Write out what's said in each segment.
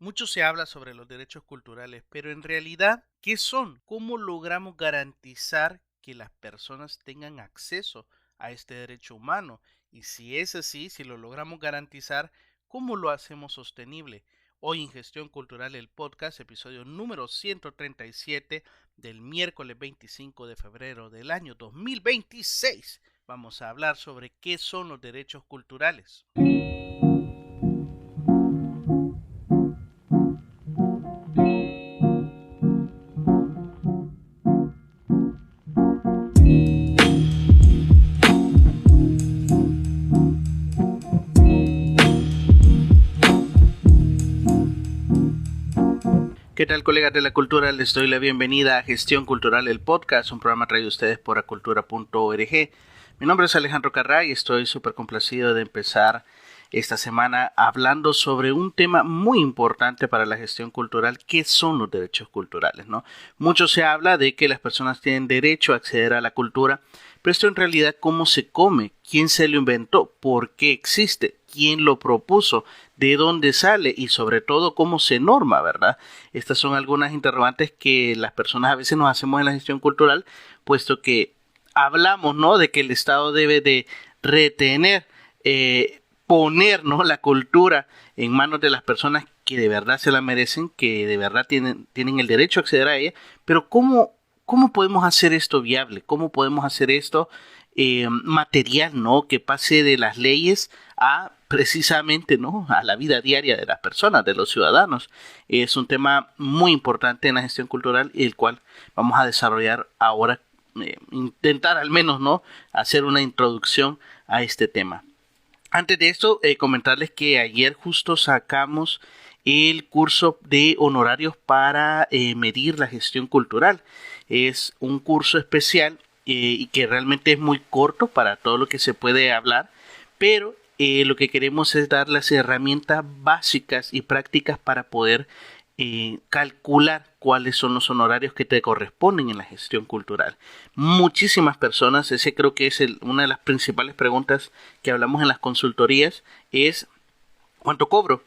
Mucho se habla sobre los derechos culturales, pero en realidad, ¿qué son? ¿Cómo logramos garantizar que las personas tengan acceso a este derecho humano? Y si es así, si lo logramos garantizar, ¿cómo lo hacemos sostenible? Hoy en Gestión Cultural, el podcast, episodio número 137 del miércoles 25 de febrero del año 2026, vamos a hablar sobre qué son los derechos culturales. ¿Qué tal, colegas de la cultura? Les doy la bienvenida a Gestión Cultural, el podcast, un programa traído a ustedes por acultura.org. Mi nombre es Alejandro Carrá y estoy súper complacido de empezar esta semana hablando sobre un tema muy importante para la gestión cultural, que son los derechos culturales, ¿no? Mucho se habla de que las personas tienen derecho a acceder a la cultura, pero esto en realidad, ¿cómo se come? ¿Quién se lo inventó? ¿Por qué existe? ¿Quién lo propuso? ¿De dónde sale? Y sobre todo, ¿cómo se norma, verdad? Estas son algunas interrogantes que las personas a veces nos hacemos en la gestión cultural, puesto que hablamos, ¿no?, de que el Estado debe de retener, poner, ¿no?, la cultura en manos de las personas que de verdad se la merecen, que de verdad tienen el derecho a acceder a ella, pero ¿cómo podemos hacer esto viable? ¿Cómo podemos hacer esto material, ¿no?, que pase de las leyes a precisamente, ¿no?, a la vida diaria de las personas, de los ciudadanos? Es un tema muy importante en la gestión cultural y el cual vamos a desarrollar ahora, intentar al menos, ¿no?, hacer una introducción a este tema. Antes de esto, comentarles que ayer justo sacamos el curso de honorarios para medir la gestión cultural. Es un curso especial y que realmente es muy corto para todo lo que se puede hablar, pero lo que queremos es dar las herramientas básicas y prácticas para poder calcular cuáles son los honorarios que te corresponden en la gestión cultural. Muchísimas personas, ese creo que es una de las principales preguntas que hablamos en las consultorías, es ¿cuánto cobro?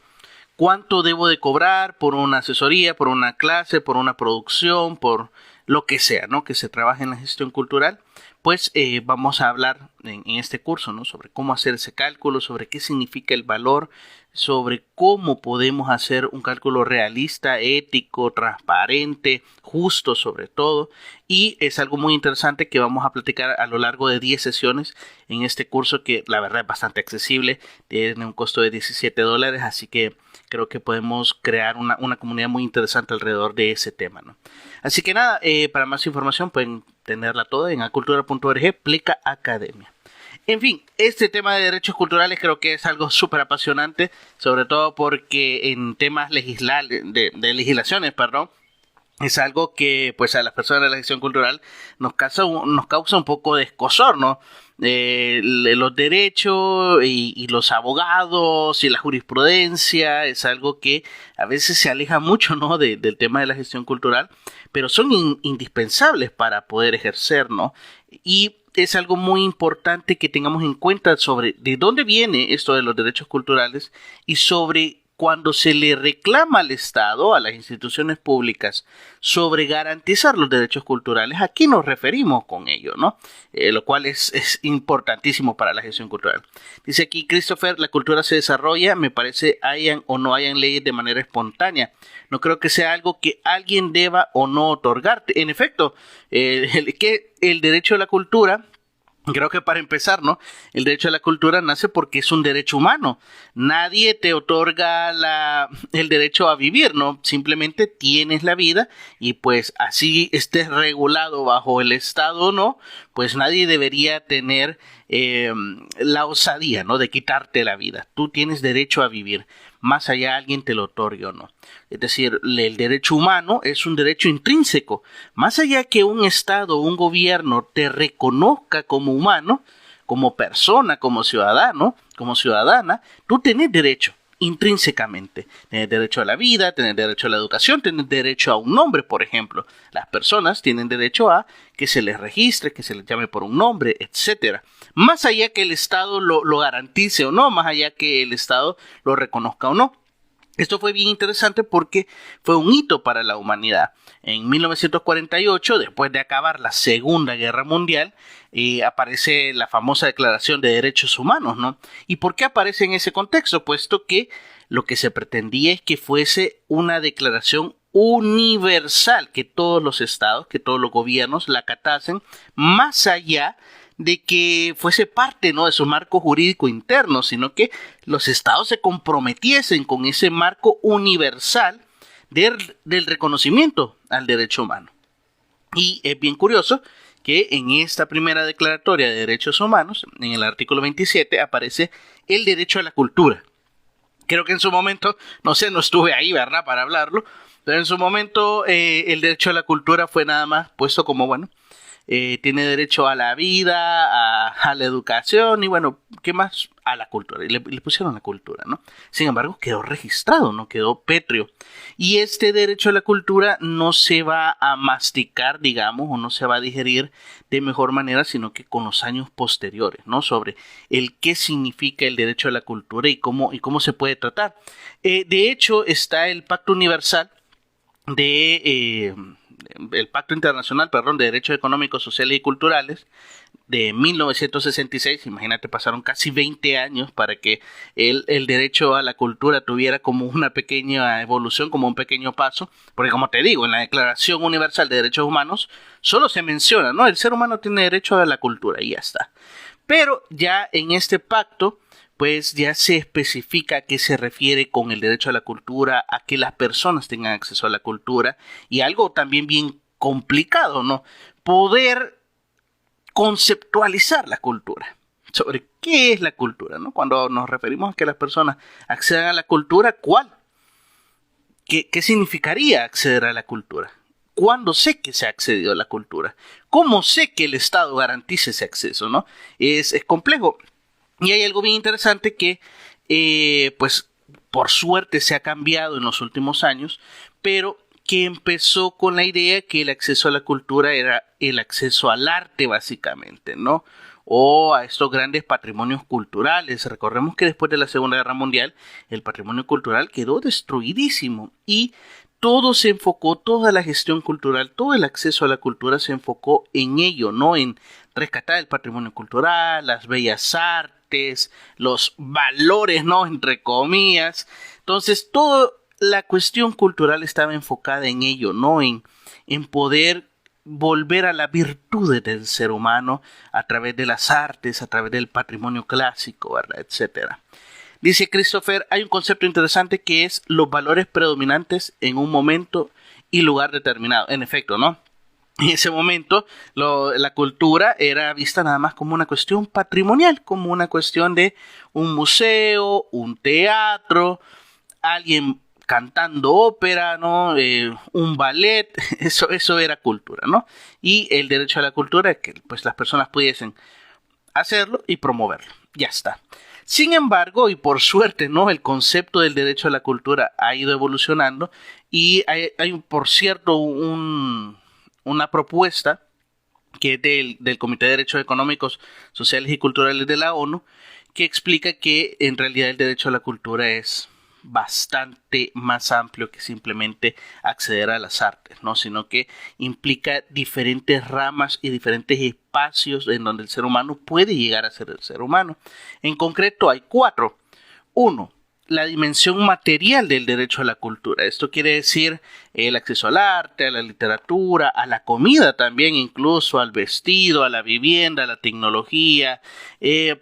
¿Cuánto debo de cobrar por una asesoría, por una clase, por una producción, por lo que sea, ¿no?, que se trabaje en la gestión cultural? Pues vamos a hablar en este curso, ¿no?, sobre cómo hacer ese cálculo, sobre qué significa el valor, sobre cómo podemos hacer un cálculo realista, ético, transparente, justo sobre todo. Y es algo muy interesante que vamos a platicar a lo largo de 10 sesiones en este curso, que la verdad es bastante accesible, tiene un costo de $17, así que creo que podemos crear una comunidad muy interesante alrededor de ese tema, ¿no? Así que nada, para más información pueden tenerla toda en acultura.org, Plica Academia. En fin, este tema de derechos culturales creo que es algo súper apasionante, sobre todo porque en temas de legislaciones, perdón, es algo que pues a las personas de la gestión cultural nos causa un poco de escozor, ¿no? Los derechos y los abogados y la jurisprudencia es algo que a veces se aleja mucho, ¿no?, del tema de la gestión cultural, pero son indispensables para poder ejercer, ¿no? Y es algo muy importante que tengamos en cuenta sobre de dónde viene esto de los derechos culturales y sobre cuando se le reclama al Estado, a las instituciones públicas, sobre garantizar los derechos culturales, ¿a qué nos referimos con ello, no? Lo cual es importantísimo para la gestión cultural. Dice aquí Christopher, la cultura se desarrolla, me parece, hayan o no hayan leyes de manera espontánea. No creo que sea algo que alguien deba o no otorgarte. En efecto, el derecho a la cultura, creo que para empezar, ¿no?, el derecho a la cultura nace porque es un derecho humano. Nadie te otorga el derecho a vivir, ¿no? Simplemente tienes la vida y pues así estés regulado bajo el Estado o no, pues nadie debería tener la osadía, ¿no?, de quitarte la vida. Tú tienes derecho a vivir, más allá alguien te lo otorgue o no. Es decir, el derecho humano es un derecho intrínseco. Más allá que un Estado o un gobierno te reconozca como humano, como persona, como ciudadano, como ciudadana, tú tenés derecho intrínsecamente. Tienes derecho a la vida, tienes derecho a la educación, tienes derecho a un nombre, por ejemplo. Las personas tienen derecho a que se les registre, que se les llame por un nombre, etcétera. Más allá que el Estado lo garantice o no, más allá que el Estado lo reconozca o no. Esto fue bien interesante porque fue un hito para la humanidad. En 1948, después de acabar la Segunda Guerra Mundial, aparece la famosa Declaración de Derechos Humanos, ¿no? ¿Y por qué aparece en ese contexto? Puesto que lo que se pretendía es que fuese una declaración universal, que todos los estados, que todos los gobiernos la acatasen, más allá de que fuese parte, ¿no?, de su marco jurídico interno, sino que los estados se comprometiesen con ese marco universal del reconocimiento al derecho humano. Y es bien curioso que en esta primera declaratoria de derechos humanos, en el artículo 27, aparece el derecho a la cultura. Creo que en su momento, no estuve ahí, ¿verdad?, para hablarlo, pero en su momento el derecho a la cultura fue nada más puesto como, bueno, tiene derecho a la vida, a la educación y bueno, ¿qué más? A la cultura. Y le pusieron la cultura, ¿no? Sin embargo, quedó registrado, no quedó pétreo. Y este derecho a la cultura no se va a masticar, digamos, o no se va a digerir de mejor manera, sino que con los años posteriores, ¿no? Sobre el qué significa el derecho a la cultura y cómo se puede tratar. De hecho, está el Pacto Universal el Pacto Internacional, de Derechos Económicos, Sociales y Culturales de 1966, imagínate, pasaron casi 20 años para que el derecho a la cultura tuviera como una pequeña evolución, como un pequeño paso, porque como te digo, en la Declaración Universal de Derechos Humanos solo se menciona, ¿no?, el ser humano tiene derecho a la cultura y ya está. Pero ya en este pacto, pues ya se especifica a qué se refiere con el derecho a la cultura, a que las personas tengan acceso a la cultura y algo también bien complicado, ¿no?, poder conceptualizar la cultura. Sobre qué es la cultura, ¿no? Cuando nos referimos a que las personas accedan a la cultura, ¿cuál? ¿Qué significaría acceder a la cultura? ¿Cuándo sé que se ha accedido a la cultura? ¿Cómo sé que el Estado garantice ese acceso, ¿no? Es complejo. Y hay algo bien interesante que, pues, por suerte se ha cambiado en los últimos años, pero que empezó con la idea que el acceso a la cultura era el acceso al arte, básicamente, ¿no? O a estos grandes patrimonios culturales. Recordemos que después de la Segunda Guerra Mundial, el patrimonio cultural quedó destruidísimo y todo se enfocó, toda la gestión cultural, todo el acceso a la cultura se enfocó en ello, ¿no? En rescatar el patrimonio cultural, las bellas artes, los valores, ¿no?, entre comillas. Entonces, toda la cuestión cultural estaba enfocada en ello, ¿no? En poder volver a la virtud del ser humano a través de las artes, a través del patrimonio clásico, ¿verdad?, etcétera. Dice Christopher, hay un concepto interesante que es los valores predominantes en un momento y lugar determinado. En efecto, ¿no? En ese momento la cultura era vista nada más como una cuestión patrimonial, como una cuestión de un museo, un teatro, alguien cantando ópera, ¿no? Un ballet, eso era cultura, ¿no? Y el derecho a la cultura es que pues las personas pudiesen hacerlo y promoverlo. Ya está. Sin embargo, y por suerte, ¿no?, el concepto del derecho a la cultura ha ido evolucionando y hay por cierto, una propuesta que es del Comité de Derechos Económicos, Sociales y Culturales de la ONU, que explica que en realidad el derecho a la cultura es bastante más amplio que simplemente acceder a las artes, ¿no?, sino que implica diferentes ramas y diferentes espacios en donde el ser humano puede llegar a ser el ser humano. En concreto hay 4. 1. La dimensión material del derecho a la cultura. Esto quiere decir el acceso al arte, a la literatura, a la comida también, incluso al vestido, a la vivienda, a la tecnología,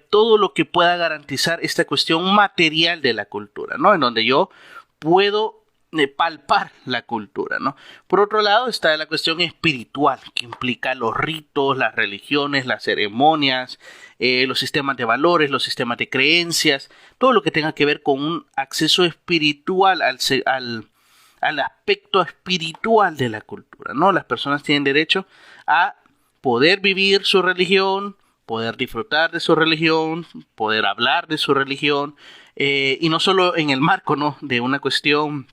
todo lo que pueda garantizar esta cuestión material de la cultura, ¿no? En donde yo puedo palpar la cultura, ¿no? Por otro lado está la cuestión espiritual, que implica los ritos, las religiones, las ceremonias, los sistemas de valores, los sistemas de creencias, todo lo que tenga que ver con un acceso espiritual al aspecto espiritual de la cultura, ¿no? Las personas tienen derecho a poder vivir su religión, poder disfrutar de su religión, poder hablar de su religión, y no solo en el marco, ¿no?, de una cuestión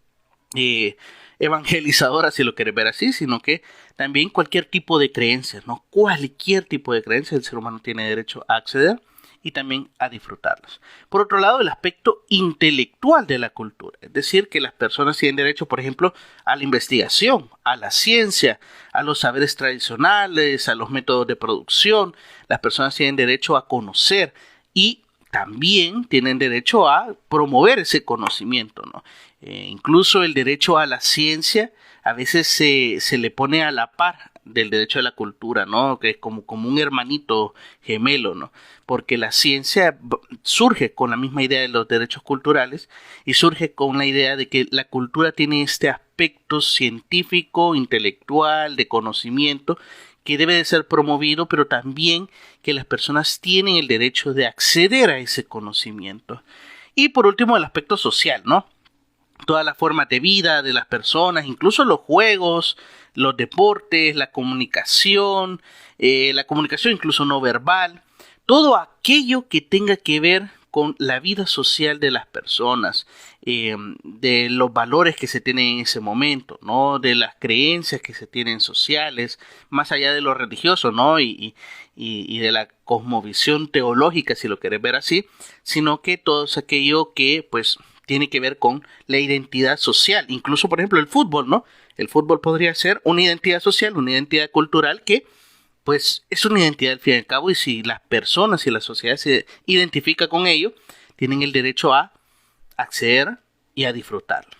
evangelizadora, si lo quieres ver así, sino que también cualquier tipo de creencias, ¿no? Cualquier tipo de creencia el ser humano tiene derecho a acceder y también a disfrutarlos. Por otro lado, el aspecto intelectual de la cultura, es decir, que las personas tienen derecho, por ejemplo, a la investigación, a la ciencia, a los saberes tradicionales, a los métodos de producción. Las personas tienen derecho a conocer y también tienen derecho a promover ese conocimiento, ¿no? Incluso el derecho a la ciencia a veces se le pone a la par del derecho a la cultura, ¿no? Que es como un hermanito gemelo, ¿no? Porque la ciencia surge con la misma idea de los derechos culturales y surge con la idea de que la cultura tiene este aspecto científico, intelectual, de conocimiento, que debe de ser promovido, pero también que las personas tienen el derecho de acceder a ese conocimiento. Y por último, el aspecto social, ¿no? Todas las formas de vida de las personas, incluso los juegos, los deportes, la comunicación incluso no verbal, todo aquello que tenga que ver con la vida social de las personas, de los valores que se tienen en ese momento, ¿no? De las creencias que se tienen sociales, más allá de lo religioso, ¿no? Y de la cosmovisión teológica, si lo querés ver así, sino que todo aquello que, pues, tiene que ver con la identidad social. Incluso, por ejemplo, el fútbol, ¿no? El fútbol podría ser una identidad social, una identidad cultural que, pues, es una identidad al fin y al cabo, y si las personas y la sociedad se identifica con ello, tienen el derecho a acceder y a disfrutarlo.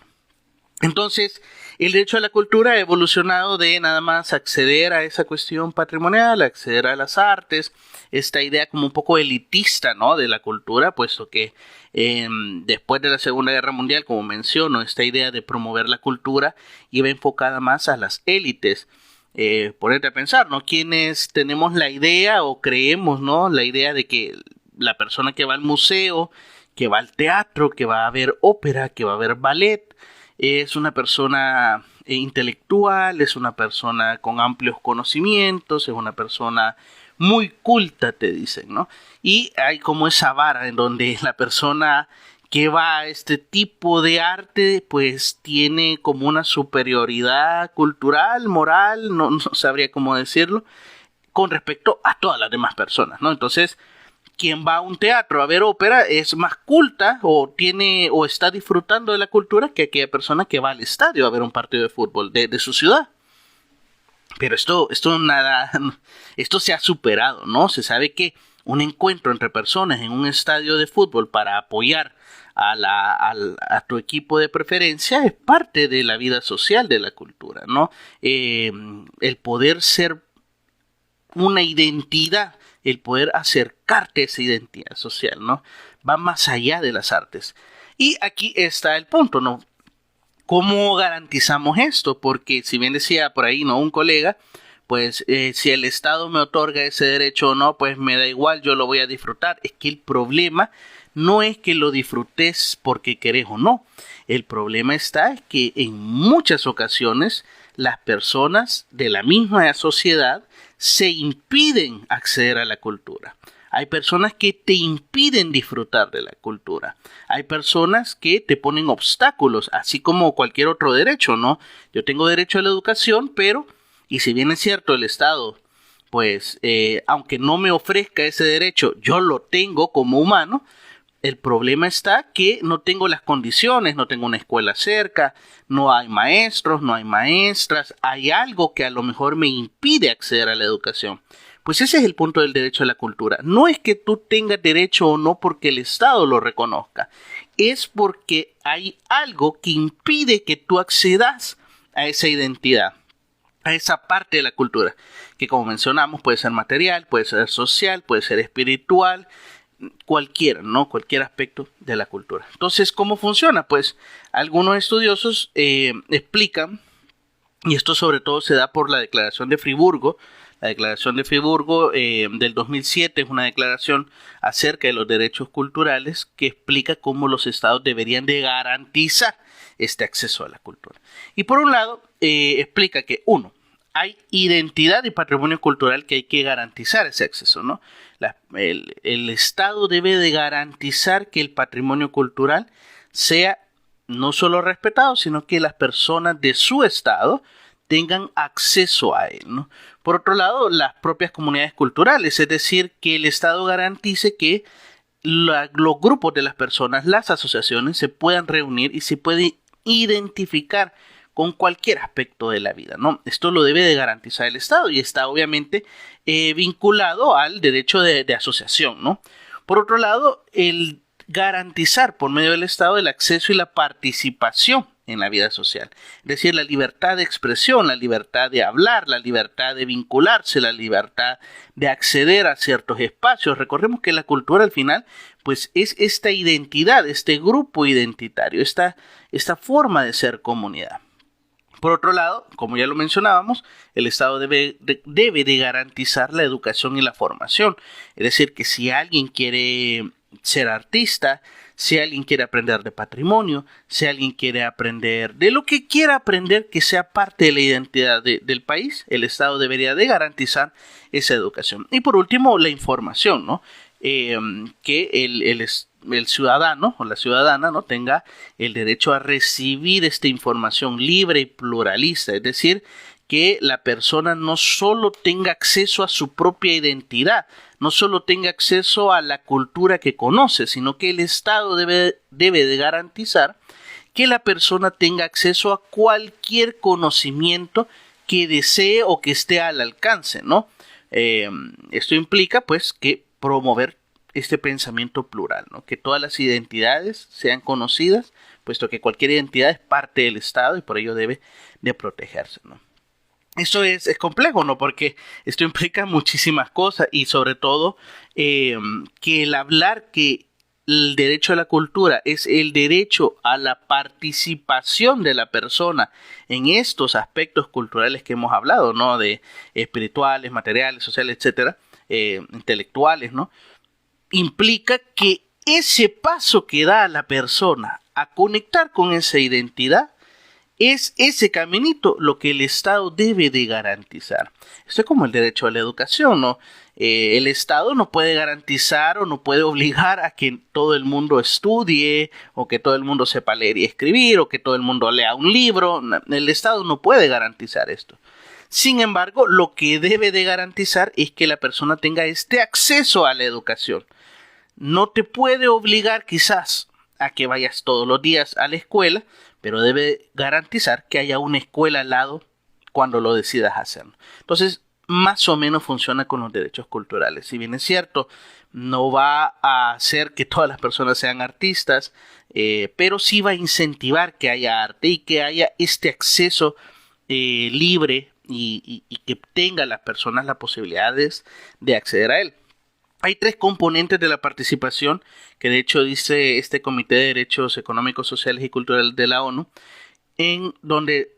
Entonces, el derecho a la cultura ha evolucionado de nada más acceder a esa cuestión patrimonial, acceder a las artes, esta idea como un poco elitista, ¿no? De la cultura, puesto que después de la Segunda Guerra Mundial, como menciono, esta idea de promover la cultura iba enfocada más a las élites. Ponerte a pensar, ¿no? Quienes tenemos la idea o creemos, ¿no? La idea de que la persona que va al museo, que va al teatro, que va a ver ópera, que va a ver ballet, es una persona intelectual, es una persona con amplios conocimientos, es una persona muy culta, te dicen, ¿no? Y hay como esa vara en donde la persona que va a este tipo de arte, pues tiene como una superioridad cultural, moral, no sabría cómo decirlo, con respecto a todas las demás personas, ¿no? Entonces, quien va a un teatro a ver ópera es más culta o está disfrutando de la cultura que aquella persona que va al estadio a ver un partido de fútbol de su ciudad. Pero esto se ha superado, ¿no? Se sabe que un encuentro entre personas en un estadio de fútbol para apoyar a tu equipo de preferencia es parte de la vida social de la cultura, ¿no? El poder ser una identidad, el poder acercarte a esa identidad social, ¿no? Va más allá de las artes. Y aquí está el punto, ¿no? ¿Cómo garantizamos esto? Porque si bien decía por ahí, ¿no? Un colega, pues si el Estado me otorga ese derecho o no, pues me da igual, yo lo voy a disfrutar. Es que el problema no es que lo disfrutes porque querés o no. El problema está es que en muchas ocasiones las personas de la misma sociedad se impiden acceder a la cultura. Hay personas que te impiden disfrutar de la cultura. Hay personas que te ponen obstáculos, así como cualquier otro derecho, ¿no? Yo tengo derecho a la educación, pero, y si bien es cierto, el Estado, pues, aunque no me ofrezca ese derecho, yo lo tengo como humano. El problema está que no tengo las condiciones, no tengo una escuela cerca, no hay maestros, no hay maestras, hay algo que a lo mejor me impide acceder a la educación. Pues ese es el punto del derecho a la cultura. No es que tú tengas derecho o no porque el Estado lo reconozca, es porque hay algo que impide que tú accedas a esa identidad, a esa parte de la cultura, que como mencionamos puede ser material, puede ser social, puede ser espiritual, cualquier aspecto de la cultura. Entonces, ¿cómo funciona? Pues algunos estudiosos explican, y esto sobre todo se da por la Declaración de Friburgo. La Declaración de Friburgo del 2007 es una declaración acerca de los derechos culturales que explica cómo los estados deberían de garantizar este acceso a la cultura. Y por un lado, explica que, uno, hay identidad y patrimonio cultural que hay que garantizar ese acceso, ¿no? El Estado debe de garantizar que el patrimonio cultural sea no solo respetado, sino que las personas de su Estado tengan acceso a él, ¿no? Por otro lado, las propias comunidades culturales, es decir, que el Estado garantice que los grupos de las personas, las asociaciones, se puedan reunir y se pueden identificar con cualquier aspecto de la vida, ¿no? Esto lo debe de garantizar el Estado y está obviamente vinculado al derecho de asociación, ¿no? Por otro lado, el garantizar por medio del Estado el acceso y la participación en la vida social. Es decir, la libertad de expresión, la libertad de hablar, la libertad de vincularse, la libertad de acceder a ciertos espacios. Recordemos que la cultura al final pues es esta identidad, este grupo identitario, esta forma de ser comunidad. Por otro lado, como ya lo mencionábamos, el Estado debe de garantizar la educación y la formación. Es decir, que si alguien quiere ser artista, si alguien quiere aprender de patrimonio, si alguien quiere aprender de lo que quiera aprender que sea parte de la identidad del país, el Estado debería de garantizar esa educación. Y por último, la información, ¿no? Que el ciudadano o la ciudadana, ¿no?, tenga el derecho a recibir esta información libre y pluralista, es decir, que la persona no solo tenga acceso a su propia identidad, no solo tenga acceso a la cultura que conoce, sino que el Estado debe de garantizar que la persona tenga acceso a cualquier conocimiento que desee o que esté al alcance, ¿no? Esto implica, pues, que promover este pensamiento plural, ¿no? Que todas las identidades sean conocidas, puesto que cualquier identidad es parte del Estado y por ello debe de protegerse, ¿no? Esto es complejo, ¿no? Porque esto implica muchísimas cosas y sobre todo que el hablar que el derecho a la cultura es el derecho a la participación de la persona en estos aspectos culturales que hemos hablado, ¿no? De espirituales, materiales, sociales, etcétera, intelectuales, ¿no? Implica que ese paso que da a la persona a conectar con esa identidad es ese caminito lo que el Estado debe de garantizar. Esto es como el derecho a la educación, ¿no? El Estado no puede garantizar o no puede obligar a que todo el mundo estudie o que todo el mundo sepa leer y escribir o que todo el mundo lea un libro. El Estado no puede garantizar esto. Sin embargo, lo que debe de garantizar es que la persona tenga este acceso a la educación. No te puede obligar quizás a que vayas todos los días a la escuela, pero debe garantizar que haya una escuela al lado cuando lo decidas hacerlo. Entonces, más o menos funciona con los derechos culturales. Si bien es cierto, no va a hacer que todas las personas sean artistas, pero sí va a incentivar que haya arte y que haya este acceso libre y que tengan las personas las posibilidades de acceder a él. Hay 3 componentes de la participación que de hecho dice este Comité de Derechos Económicos, Sociales y Culturales de la ONU, en donde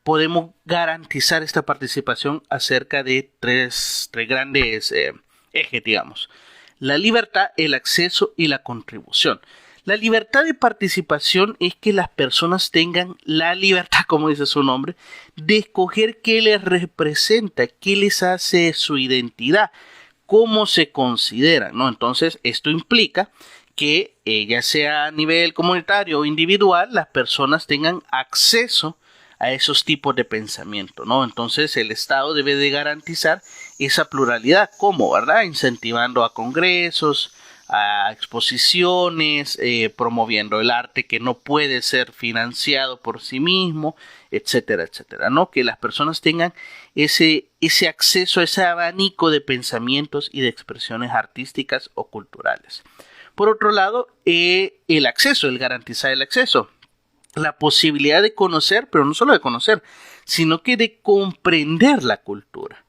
podemos garantizar esta participación acerca de tres grandes ejes, digamos. La libertad, el acceso y la contribución. La libertad de participación es que las personas tengan la libertad, como dice su nombre, de escoger qué les representa, qué les hace su identidad, cómo se consideran, ¿no? Entonces, esto implica que ya sea a nivel comunitario o individual, las personas tengan acceso a esos tipos de pensamiento, ¿no? Entonces, el Estado debe de garantizar esa pluralidad, ¿cómo, verdad? Incentivando a congresos, a exposiciones, promoviendo el arte que no puede ser financiado por sí mismo, etcétera, etcétera, ¿no? Que las personas tengan ese acceso a ese abanico de pensamientos y de expresiones artísticas o culturales. Por otro lado, el acceso, el garantizar el acceso, la posibilidad de conocer, pero no solo de conocer, sino que de comprender la cultura.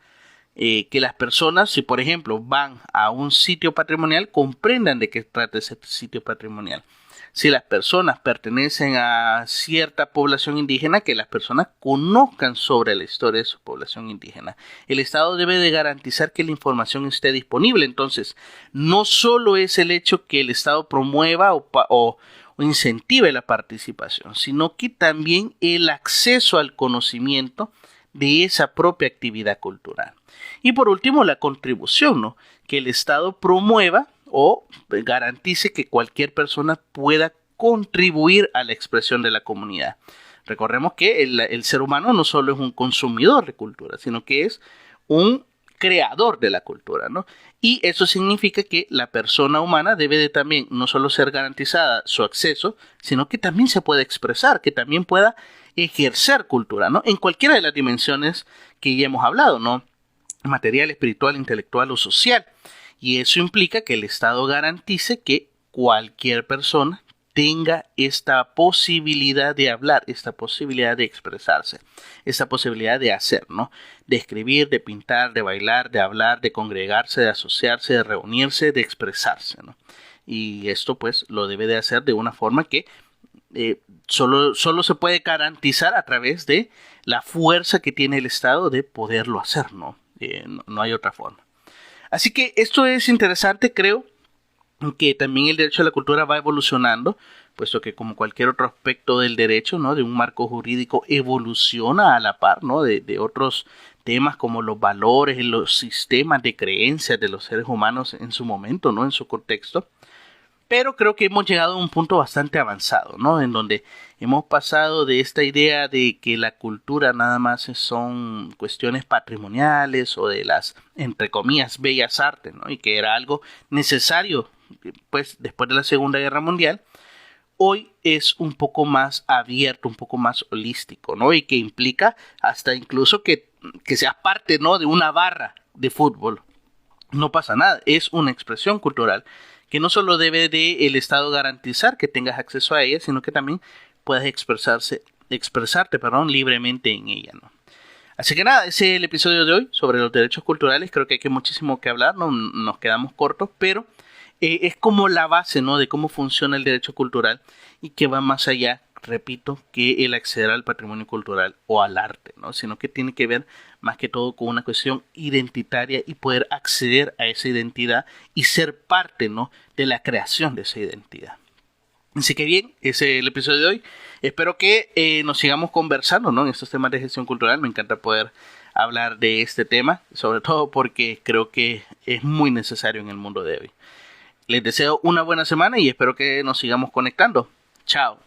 Que las personas, si por ejemplo van a un sitio patrimonial, comprendan de qué trata ese sitio patrimonial. Si las personas pertenecen a cierta población indígena, que las personas conozcan sobre la historia de su población indígena. El Estado debe de garantizar que la información esté disponible. Entonces, no solo es el hecho que el Estado promueva o incentive la participación, sino que también el acceso al conocimiento de esa propia actividad cultural. Y por último, la contribución, ¿no? Que el Estado promueva o garantice que cualquier persona pueda contribuir a la expresión de la comunidad. Recordemos que el ser humano no solo es un consumidor de cultura, sino que es un creador de la cultura, ¿no? Y eso significa que la persona humana debe de también no solo ser garantizada su acceso, sino que también se pueda expresar, que también pueda ejercer cultura, ¿no? En cualquiera de las dimensiones que ya hemos hablado, ¿no? Material, espiritual, intelectual o social. Y eso implica que el Estado garantice que cualquier persona tenga esta posibilidad de hablar, esta posibilidad de expresarse, esta posibilidad de hacer, ¿no? De escribir, de pintar, de bailar, de hablar, de congregarse, de asociarse, de reunirse, de expresarse, ¿no? Y esto pues lo debe de hacer de una forma que solo se puede garantizar a través de la fuerza que tiene el Estado de poderlo hacer, ¿no? No hay otra forma. Así que esto es interesante, creo que también el derecho a la cultura va evolucionando, puesto que como cualquier otro aspecto del derecho, ¿no? De un marco jurídico evoluciona a la par, ¿no? De otros temas como los valores y los sistemas de creencias de los seres humanos en su momento, ¿no? En su contexto. Pero creo que hemos llegado a un punto bastante avanzado, ¿no? En donde hemos pasado de esta idea de que la cultura nada más son cuestiones patrimoniales o de las, entre comillas, bellas artes, ¿no? Y que era algo necesario, pues, después de la Segunda Guerra Mundial. Hoy es un poco más abierto, un poco más holístico, ¿no? Y que implica hasta incluso que seas parte, ¿no? De una barra de fútbol. No pasa nada, es una expresión cultural que no solo debe el Estado garantizar que tengas acceso a ella, sino que también puedas expresarte, libremente en ella, ¿no? Así que nada, ese es el episodio de hoy sobre los derechos culturales. Creo que hay muchísimo que hablar, ¿no? Nos quedamos cortos, pero es como la base, ¿no? De cómo funciona el derecho cultural y que va más allá, repito, que el acceder al patrimonio cultural o al arte, ¿no? Sino que tiene que ver más que todo con una cuestión identitaria y poder acceder a esa identidad y ser parte, ¿no? De la creación de esa identidad. Así que bien, ese es el episodio de hoy. Espero que nos sigamos conversando, ¿no? En estos temas de gestión cultural. Me encanta poder hablar de este tema, sobre todo porque creo que es muy necesario en el mundo de hoy. Les deseo una buena semana y espero que nos sigamos conectando. Chao.